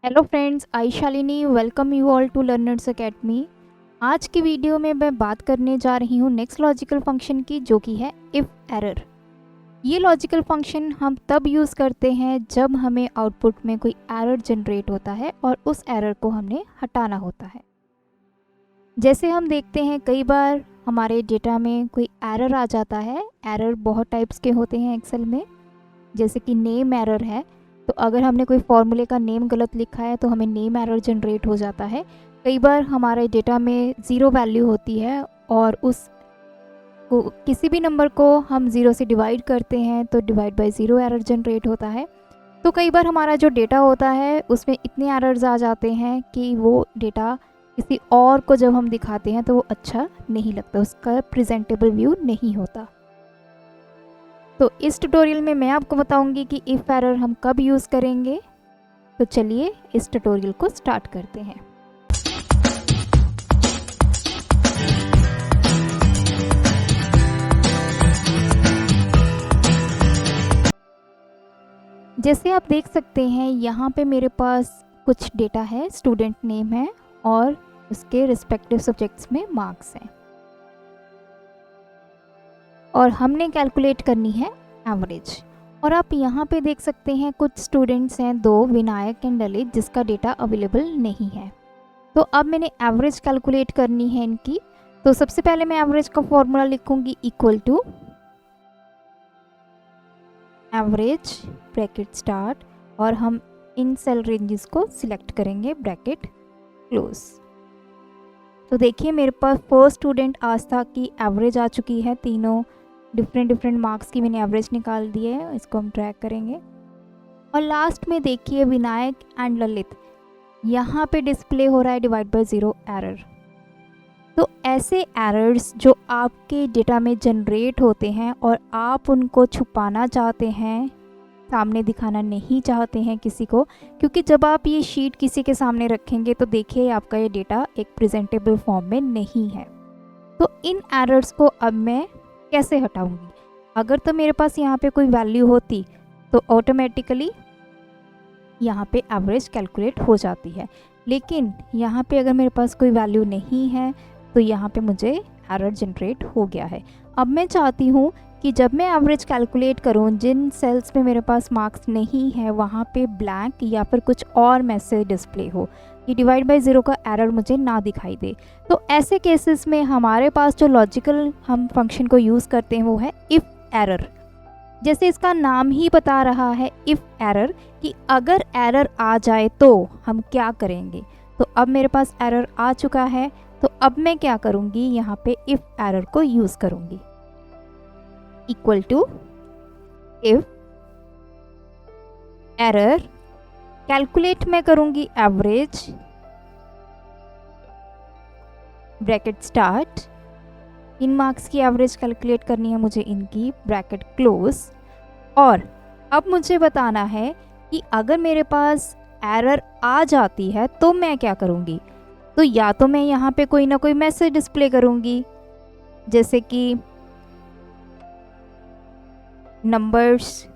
Hello friends, I Shalini welcome you all to learners academy. आज की video में मैं बात करने जा रही हूँ नेक्स्ट लॉजिकल फंक्शन की, जो कि है इफ़ एरर। ये लॉजिकल फंक्शन हम तब यूज़ करते हैं जब हमें आउटपुट में कोई एरर जनरेट होता है और उस एरर को हमने हटाना होता है। जैसे हम देखते हैं कई बार हमारे डेटा में कोई एरर आ जाता है। एरर बहुत टाइप्स के होते हैं एक्सेल में, जैसे कि नेम एरर है। तो अगर हमने कोई फॉर्मूले का नेम गलत लिखा है तो हमें नेम एरर जनरेट हो जाता है। कई बार हमारे डेटा में ज़ीरो वैल्यू होती है और उस को किसी भी नंबर को हम ज़ीरो से डिवाइड करते हैं तो divide by zero error generate होता है। तो कई बार हमारा जो डेटा होता है उसमें इतने एरर्स आ जाते हैं कि वो डेटा किसी और को जब हम दिखाते हैं तो वो अच्छा नहीं लगता, उसका प्रेजेंटेबल व्यू नहीं होता। तो इस ट्यूटोरियल में मैं आपको बताऊंगी कि इफ़ एरर हम कब यूज़ करेंगे। तो चलिए इस ट्यूटोरियल को स्टार्ट करते हैं। जैसे आप देख सकते हैं यहाँ पे मेरे पास कुछ डेटा है, स्टूडेंट नेम है और उसके रिस्पेक्टिव सब्जेक्ट्स में मार्क्स हैं और हमने कैलकुलेट करनी है एवरेज। और आप यहाँ पे देख सकते हैं कुछ स्टूडेंट्स हैं, दो, विनायक एंड ललित, जिसका डेटा अवेलेबल नहीं है। तो अब मैंने एवरेज कैलकुलेट करनी है इनकी। तो सबसे पहले मैं एवरेज का फॉर्मूला लिखूंगी, equal to average bracket start, और हम इन सेल रेंजेस को सिलेक्ट करेंगे, ब्रैकेट क्लोज। तो देखिए मेरे पास फर्स्ट स्टूडेंट आस्था की एवरेज आ चुकी है। तीनों डिफरेंट मार्क्स की मैंने एवरेज निकाल दी है, इसको हम ट्रैक करेंगे। और लास्ट में देखिए विनायक एंड ललित, यहाँ पे डिस्प्ले हो रहा है डिवाइड बाय ज़ीरो एरर। तो ऐसे एरर्स जो आपके डेटा में जनरेट होते हैं और आप उनको छुपाना चाहते हैं, सामने दिखाना नहीं चाहते हैं किसी को, क्योंकि जब आप ये शीट किसी के सामने रखेंगे तो देखिए आपका ये डेटा एक प्रेजेंटेबल फॉर्म में नहीं है। तो इन एरर्स को अब मैं कैसे हटाऊंगी? अगर तो मेरे पास यहाँ पे कोई वैल्यू होती तो ऑटोमेटिकली यहाँ पे एवरेज कैलकुलेट हो जाती है, लेकिन यहाँ पे अगर मेरे पास कोई वैल्यू नहीं है तो यहाँ पे मुझे एरर जनरेट हो गया है। अब मैं चाहती हूँ कि जब मैं एवरेज कैलकुलेट करूँ, जिन सेल्स में मेरे पास मार्क्स नहीं है वहाँ पे ब्लैंक या फिर कुछ और मैसेज डिस्प्ले हो, ये डिवाइड बाय ज़ीरो का एरर मुझे ना दिखाई दे। तो ऐसे केसेस में हमारे पास जो लॉजिकल हम फंक्शन को यूज़ करते हैं वो है इफ़ एरर। जैसे इसका नाम ही बता रहा है इफ़ एरर, कि अगर एरर आ जाए तो हम क्या करेंगे। तो अब मेरे पास एरर आ चुका है, तो अब मैं क्या करूँगी, यहाँ पे इफ़ एरर को यूज़ करूँगी, equal to if error, calculate मैं करूँगी एवरेज ब्रैकेट स्टार्ट, इन मार्क्स की एवरेज कैलकुलेट करनी है मुझे, इनकी ब्रैकेट क्लोज। और अब मुझे बताना है कि अगर मेरे पास एरर आ जाती है तो मैं क्या करूँगी। तो या तो मैं यहाँ पे कोई ना कोई मैसेज डिस्प्ले करूँगी, जैसे कि नंबर्स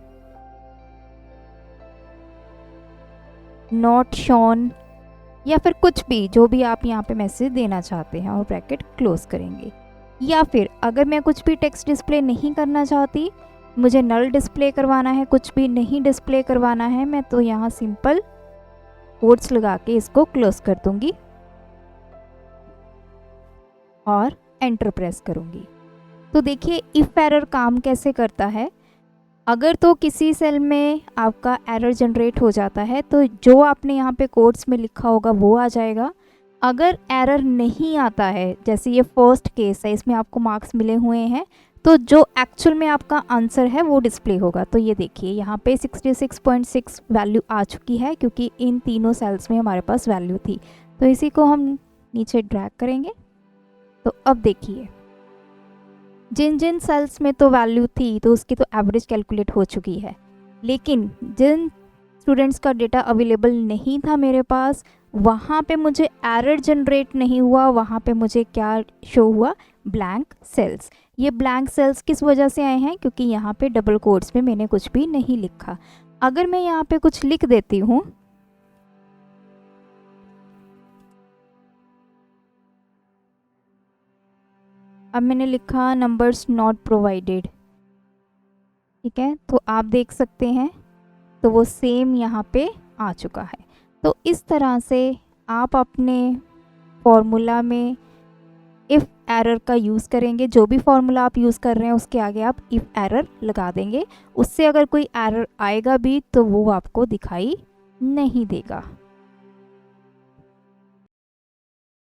नॉट शोन, या फिर कुछ भी, जो भी आप यहाँ पे मैसेज देना चाहते हैं, और ब्रैकेट क्लोज करेंगे। या फिर अगर मैं कुछ भी टेक्स्ट डिस्प्ले नहीं करना चाहती, मुझे नल डिस्प्ले करवाना है, कुछ भी नहीं डिस्प्ले करवाना है मैं, तो यहाँ सिंपल कोट्स लगा के इसको क्लोज कर दूंगी और एंटर प्रेस करूंगी। तो देखिए इफ़ एरर काम कैसे करता है। अगर तो किसी सेल में आपका एरर जनरेट हो जाता है तो जो आपने यहाँ पे कोट्स में लिखा होगा वो आ जाएगा। अगर एरर नहीं आता है, जैसे ये फर्स्ट केस है, इसमें आपको मार्क्स मिले हुए हैं, तो जो एक्चुअल में आपका आंसर है वो डिस्प्ले होगा। तो ये देखिए यहाँ पे 66.6 वैल्यू आ चुकी है, क्योंकि इन तीनों सेल्स में हमारे पास वैल्यू थी। तो इसी को हम नीचे ड्रैग करेंगे। तो अब देखिए जिन जिन सेल्स में तो वैल्यू थी तो उसकी तो एवरेज कैलकुलेट हो चुकी है, लेकिन जिन स्टूडेंट्स का डेटा अवेलेबल नहीं था मेरे पास, वहाँ पे मुझे एरर जनरेट नहीं हुआ। वहाँ पे मुझे क्या शो हुआ, ब्लैंक सेल्स। ये ब्लैंक सेल्स किस वजह से आए हैं, क्योंकि यहाँ पे डबल कोट्स में मैंने कुछ भी नहीं लिखा। अगर मैं यहाँ पे कुछ लिख देती हूँ अब मैंने लिखा नंबर्स नॉट प्रोवाइडेड, ठीक है, तो आप देख सकते हैं तो वो सेम यहाँ पे आ चुका है। तो इस तरह से आप अपने फॉर्मूला में इफ़ एरर का यूज़ करेंगे। जो भी फॉर्मूला आप यूज़ कर रहे हैं उसके आगे आप इफ़ एरर लगा देंगे। उससे अगर कोई एरर आएगा भी तो वो आपको दिखाई नहीं देगा।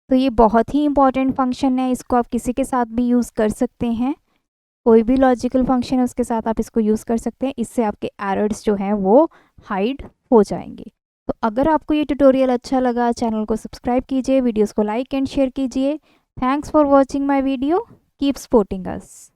तो ये बहुत ही इम्पॉर्टेंट फंक्शन है, इसको आप किसी के साथ भी यूज़ कर सकते हैं। कोई भी लॉजिकल फंक्शन है उसके साथ आप इसको यूज़ कर सकते हैं। इससे आपके एरर्स जो हैं वो हाइड हो जाएंगे। तो अगर आपको ये ट्यूटोरियल अच्छा लगा, चैनल को सब्सक्राइब कीजिए, वीडियोस को लाइक एंड शेयर कीजिए। Thanks for watching my video, keep supporting us.